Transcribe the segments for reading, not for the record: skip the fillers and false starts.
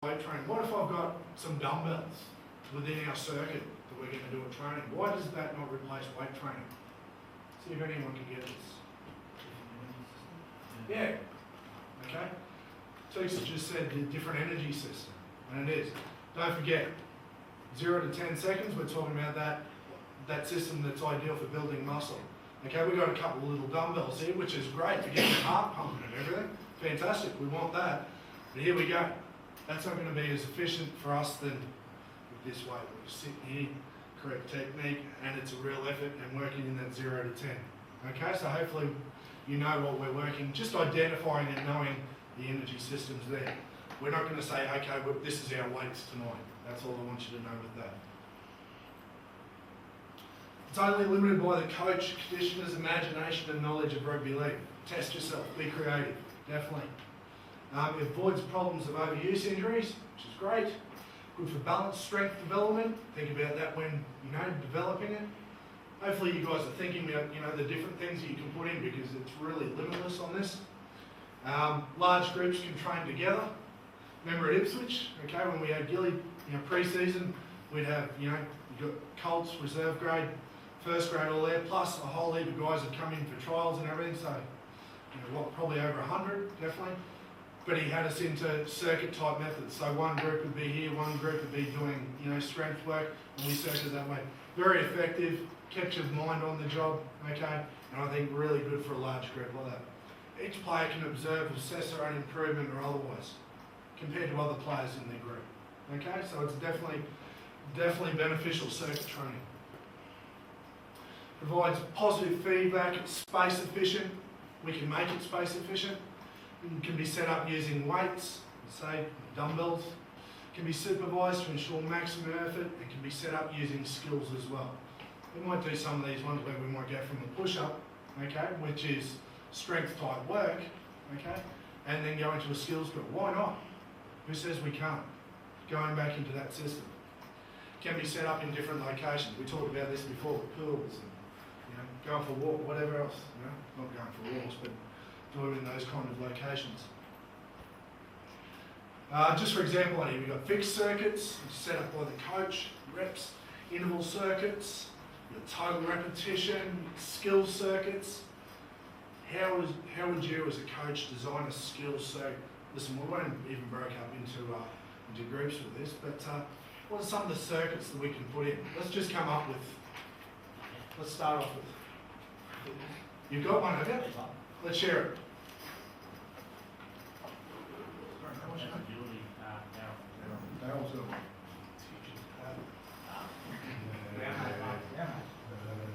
weight training. What if I've got some dumbbells within our circuit that we're going to do at training? Why does that not replace weight training? See if anyone can get this. Yeah. Okay. Teeks just said the different energy system, and it is. Don't forget, 0 to 10 seconds. We're talking about that system that's ideal for building muscle. Okay, we've got a couple of little dumbbells here, which is great for getting the heart pumping and everything. Fantastic. We want that. But here we go. That's not going to be as efficient for us than with this weight. We're sitting here, correct technique, and it's a real effort and working in that 0 to 10. Okay, so hopefully you know what we're working, just identifying and knowing the energy systems there. We're not going to say, okay, well, this is our weights tonight. That's all I want you to know with that. It's only limited by the coach, conditioner's imagination and knowledge of rugby league. Test yourself, be creative, definitely. It avoids problems of overuse injuries, which is great. Good for balance, strength development. Think about that when, developing it. Hopefully you guys are thinking about, the different things that you can put in, because it's really limitless on this. Large groups can train together. Remember at Ipswich, okay, when we had Gilly, pre-season, we'd have, you've got Colts, reserve grade, first grade all there, plus a whole heap of guys that come in for trials and everything, so, probably over 100, definitely. But he had us into circuit type methods. So one group would be here, one group would be doing, strength work, and we circuit that way. Very effective, kept your mind on the job, okay? And I think really good for a large group like that. Each player can observe, assess their own improvement or otherwise, compared to other players in their group. Okay, so it's definitely beneficial circuit training. Provides positive feedback, it's space efficient. We can make it space efficient. It can be set up using weights, say dumbbells. It can be supervised to ensure maximum effort. It can be set up using skills as well. We might do some of these ones where we might go from a push-up, okay, which is strength type work, okay, and then go into a skills group. Why not? Who says we can't? Going back into that system. Can be set up in different locations. We talked about this before with pools and going for a walk, whatever else. Not going for walks, but do it in those kind of locations. Just for example, here we've got fixed circuits set up by the coach, reps, interval circuits, total repetition, skills circuits. How would you as a coach design a skills circuit? Listen, we won't even break up into groups with this, but what are some of the circuits that we can put in? Let's just come up with, let's start off with, you've got one, have you? Let's share it.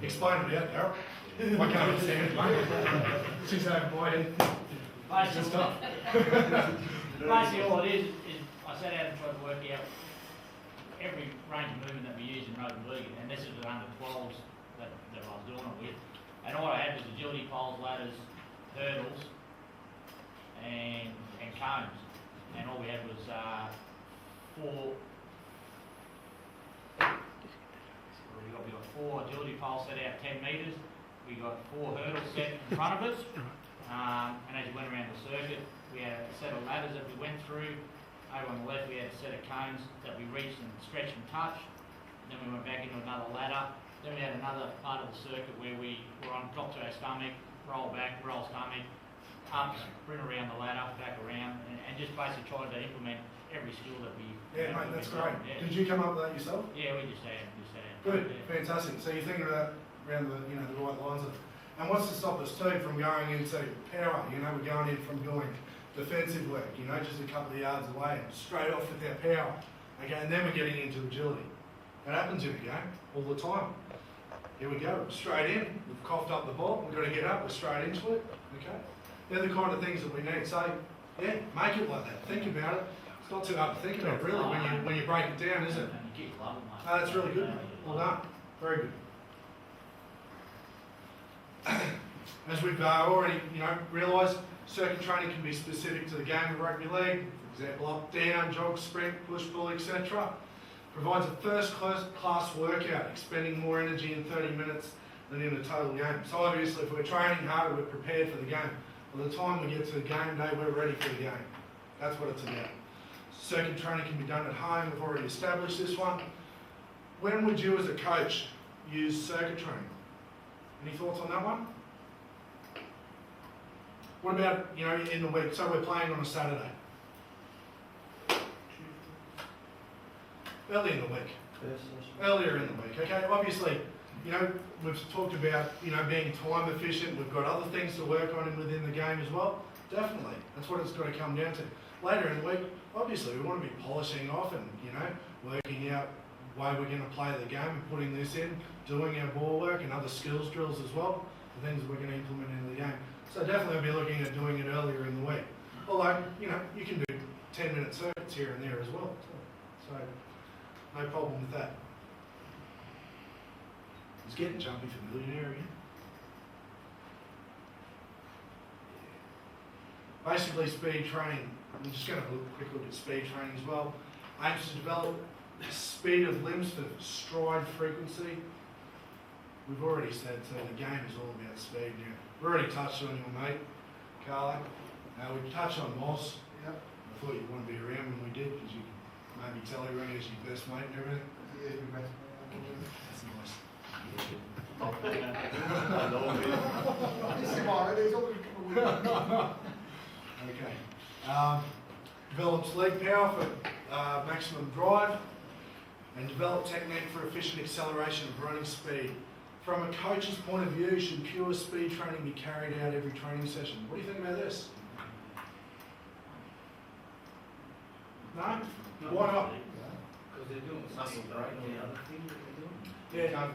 Explain it out, Daryl. I can't understand it. She's over my head. Basically all it is I sat out and tried to work out every range of movement that we use in rugby league, and this is the under 12s that I was doing it with. And all I had was agility poles, ladders, hurdles, and cones. And all we had was we got 4 agility poles set out 10 metres. We got 4 hurdles set in front of us. And as you went around the circuit, we had a set of ladders that we went through. Over on the left, we had a set of cones that we reached and stretched and touched. Then we went back into another ladder. Then we had another part of the circuit where we were on top to our stomach, roll back, roll stomach, up, sprint around the ladder, back around, and just basically trying to implement every skill that we... Yeah, mate, that's great. Yeah. Did you come up with that yourself? Yeah, we just had. Good, yeah. Fantastic. So you're thinking about around the the right lines of, and what's to stop us too from going into power? We're going in from doing defensive work, just a couple of yards away, and straight off with our power. Okay, and then we're getting into agility. That happens in the game all the time. Here we go, straight in. We've coughed up the ball. We've got to get up. We're straight into it. Okay, they're the kind of things that we need. So yeah, make it like that. Think about it. It's not too hard to think about really when you break it down, is it? No, that's really good. Well done. Very good. As we've already, realised, circuit training can be specific to the game of rugby league. For example, up, down, jog, sprint, push, pull, etc. Provides a first-class workout, expending more energy in 30 minutes than in a total game. So obviously, if we're training harder, we're prepared for the game. By the time we get to the game day, we're ready for the game. That's what it's about. Circuit training can be done at home. We've already established this one. When would you as a coach use circuit training? Any thoughts on that one? What about, you know, in the week? So we're playing on a Saturday. Early in the week. Earlier in the week, okay? Obviously, you know, we've talked about, you know, being time efficient. We've got other things to work on within the game as well. Definitely. That's what it's got to come down to. Later in the week, obviously, we want to be polishing off and, you know, working out the way we're going to play the game and putting this in, doing our ball work and other skills drills as well, the things we're going to implement into the game. So definitely we'll be looking at doing it earlier in the week. Although, you know, you can do 10-minute circuits here and there as well. So no problem with that. It's getting jumpy for millionaire again. Basically, speed training. I'm just going to have a quick look at speed training as well. Aims to develop speed of limbs for stride frequency. We've already said so the game is all about speed now. We already touched on your mate, Carlo. We touched on Moz. Yep. I thought you'd want to be around when we did because you could maybe tell everyone he's your best mate and everything. Yeah, your best mate. That's nice. This is mine, there's already a couple of Okay. Develops leg power for maximum drive and develop technique for efficient acceleration of running speed. From a coach's point of view, should pure speed training be carried out every training session? What do you think about this? No? Why not? Because they're doing muscle breakdown. Yeah.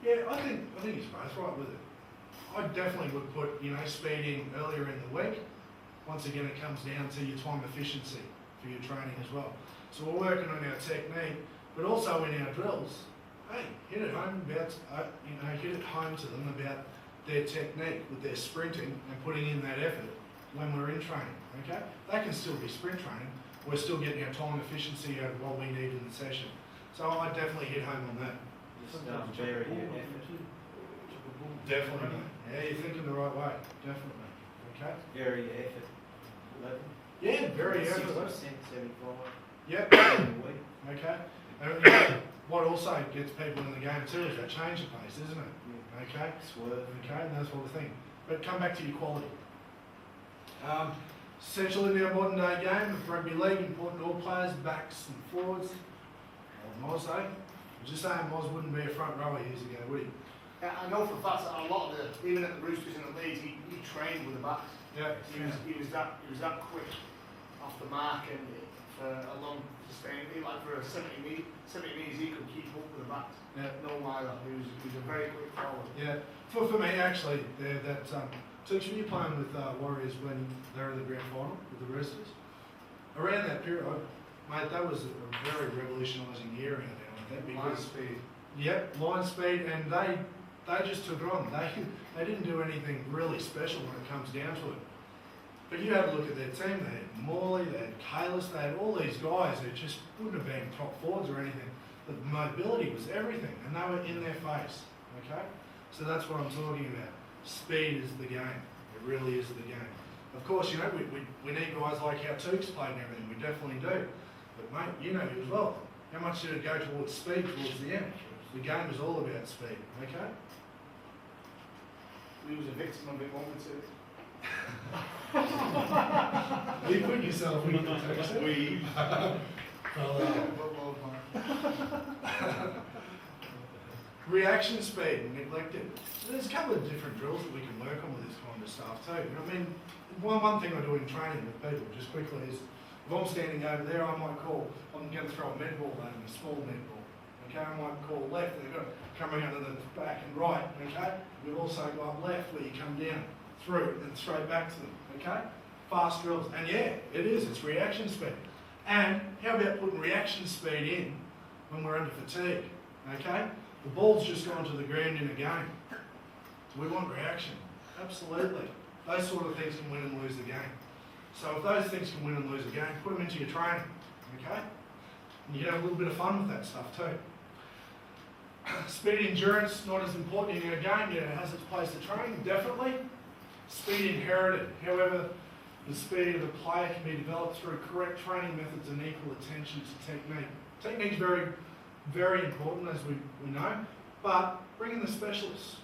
Yeah, I think he's both right with it. I definitely would put, you know, speed in earlier in the week. Once again, it comes down to your time efficiency for your training as well. So we're working on our technique, but also in our drills. Hey, hit it home to them about their technique with their sprinting and putting in that effort when we're in training. Okay, that can still be sprint training. We're still getting our time efficiency out of what we need in the session. So I definitely hit home on that. Just vary your effort. Definitely. Yeah, you're thinking the right way. Definitely. Okay. Vary your effort. 11. Yeah, very 6%, effort. 75. Yep. Every week. Okay. And you know, what also gets people in the game too is that change of pace, isn't it? Yeah. Okay. Swerve. Okay, and that sort of thing. But come back to your quality. Essential in our modern day game of rugby league, important to all players, backs and forwards. Moz, eh? I'm just saying Moz wouldn't be a front rower years ago, would he? I know for a fact that a lot of the, even at the Roosters and the Leeds, he trained with the backs. Yeah. He was that quick off the mark and for a long sustained, like for a 70 metres he could keep up with the backs. Yeah. No lie, he was a very quick forward. Yeah. For me actually, Tooks, were you playing with Warriors when they were in the grand final with the Roosters? Around that period, mate, that was a very revolutionising year out there, I think, because Line speed. Yep, line speed, and they just took it on. They didn't do anything really special when it comes down to it. But you have a look at their team. They had Morley, they had McCallister, they had all these guys who just wouldn't have been top forwards or anything. The mobility was everything, and they were in their face. Okay, so that's what I'm talking about. Speed is the game. It really is the game. Of course, you know we need guys like how Tooks played and everything. We definitely do. But mate, you know as well. How much did it go towards speed towards the end? The game is all about speed, okay? We was a victim of it, wasn't we? You put yourself in the text. We. Reaction speed, neglected. There's a couple of different drills that we can work on with this kind of stuff too. I mean, one thing I do in training with people, just quickly, is if I'm standing over there, I might call, I'm going to throw a med ball at them, a small med ball. Okay, I might call left, they've got to come around to the back and right, okay? We've also got left where you come down through and straight back to them, okay? Fast drills, and yeah, it is, it's reaction speed. And how about putting reaction speed in when we're under fatigue, okay? The ball's just gone to the ground in a game. So we want reaction, absolutely. Those sort of things can win and lose the game. So if those things can win and lose a game, put them into your training, okay? And you can have a little bit of fun with that stuff too. Speed endurance, not as important in our game, yet it has its place to training, definitely. Speed inherited. However, The speed of the player can be developed through correct training methods and equal attention to technique. Technique's very, very important, as we know, but bring in the specialists.